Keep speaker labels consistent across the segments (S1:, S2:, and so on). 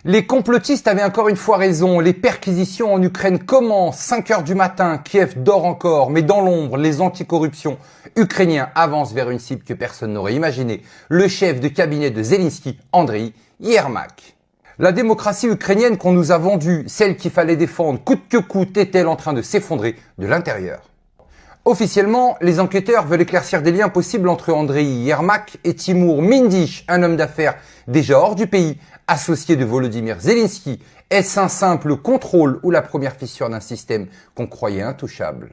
S1: Les complotistes avaient encore une fois raison, les perquisitions en Ukraine commencent, 5 heures du matin, Kiev dort encore, mais dans l'ombre, les anticorruptions ukrainiens avancent vers une cible que personne n'aurait imaginée, le chef de cabinet de Zelensky, Andriy Yermak. La démocratie ukrainienne qu'on nous a vendue, celle qu'il fallait défendre coûte que coûte, est-elle en train de s'effondrer de l'intérieur? Officiellement, les enquêteurs veulent éclaircir des liens possibles entre Andriy Yermak et Timur Mindish, un homme d'affaires déjà hors du pays, associé de Volodymyr Zelensky. Est-ce un simple contrôle ou la première fissure d'un système qu'on croyait intouchable?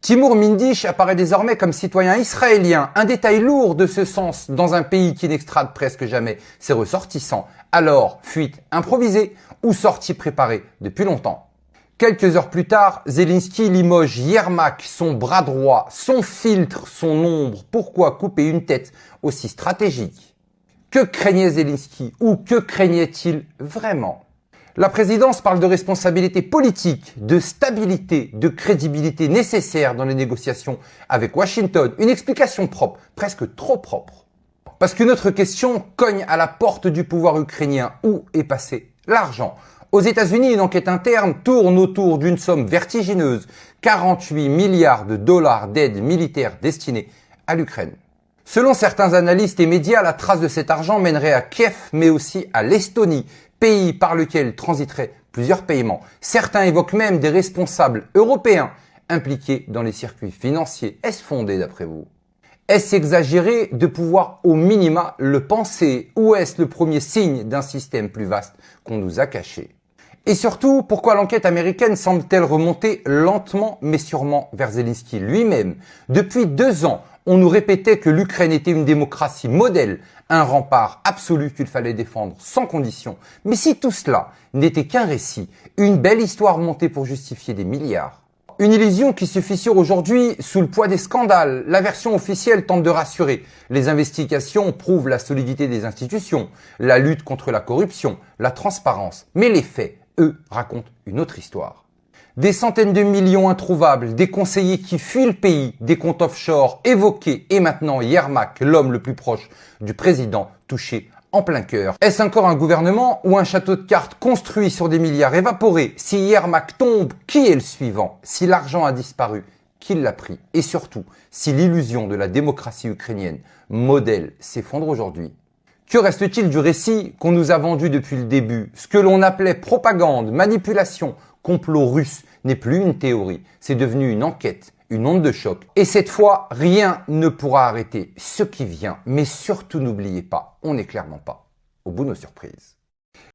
S1: Timur Mindish apparaît désormais comme citoyen israélien, un détail lourd de ce sens dans un pays qui n'extrade presque jamais ses ressortissants. Alors, fuite improvisée ou sortie préparée depuis longtemps? Quelques heures plus tard, Zelensky limoge Yermak, son bras droit, son filtre, son ombre. Pourquoi couper une tête aussi stratégique? Que craignait Zelensky ou que craignait-il vraiment? La présidence parle de responsabilité politique, de stabilité, de crédibilité nécessaire dans les négociations avec Washington. Une explication propre, presque trop propre. Parce qu'une autre question cogne à la porte du pouvoir ukrainien. Où est passé l'argent? Aux États-Unis, une enquête interne tourne autour d'une somme vertigineuse, 48 milliards de dollars d'aide militaire destinée à l'Ukraine. Selon certains analystes et médias, la trace de cet argent mènerait à Kiev, mais aussi à l'Estonie, pays par lequel transiteraient plusieurs paiements. Certains évoquent même des responsables européens impliqués dans les circuits financiers. Est-ce fondé d'après vous? Est-ce exagéré de pouvoir au minima le penser? Ou est-ce le premier signe d'un système plus vaste qu'on nous a caché? Et surtout, pourquoi l'enquête américaine semble-t-elle remonter lentement mais sûrement vers Zelensky lui-même? Depuis 2 ans, on nous répétait que l'Ukraine était une démocratie modèle, un rempart absolu qu'il fallait défendre sans condition. Mais si tout cela n'était qu'un récit, une belle histoire montée pour justifier des milliards, une illusion qui se fissure aujourd'hui sous le poids des scandales. La version officielle tente de rassurer. Les investigations prouvent la solidité des institutions, la lutte contre la corruption, la transparence. Mais les faits, eux, racontent une autre histoire. Des centaines de millions introuvables, des conseillers qui fuient le pays, des comptes offshore évoqués et maintenant Yermak, l'homme le plus proche du président, touché en plein cœur. Est-ce encore un gouvernement ou un château de cartes construit sur des milliards évaporés? Si Yermak tombe, qui est le suivant? Si l'argent a disparu, qui l'a pris? Et surtout, si l'illusion de la démocratie ukrainienne modèle s'effondre aujourd'hui? Que reste-t-il du récit qu'on nous a vendu depuis le début? Ce que l'on appelait propagande, manipulation, complot russe n'est plus une théorie, c'est devenu une enquête, une onde de choc. Et cette fois, rien ne pourra arrêter ce qui vient. Mais surtout n'oubliez pas, on n'est clairement pas au bout de nos surprises.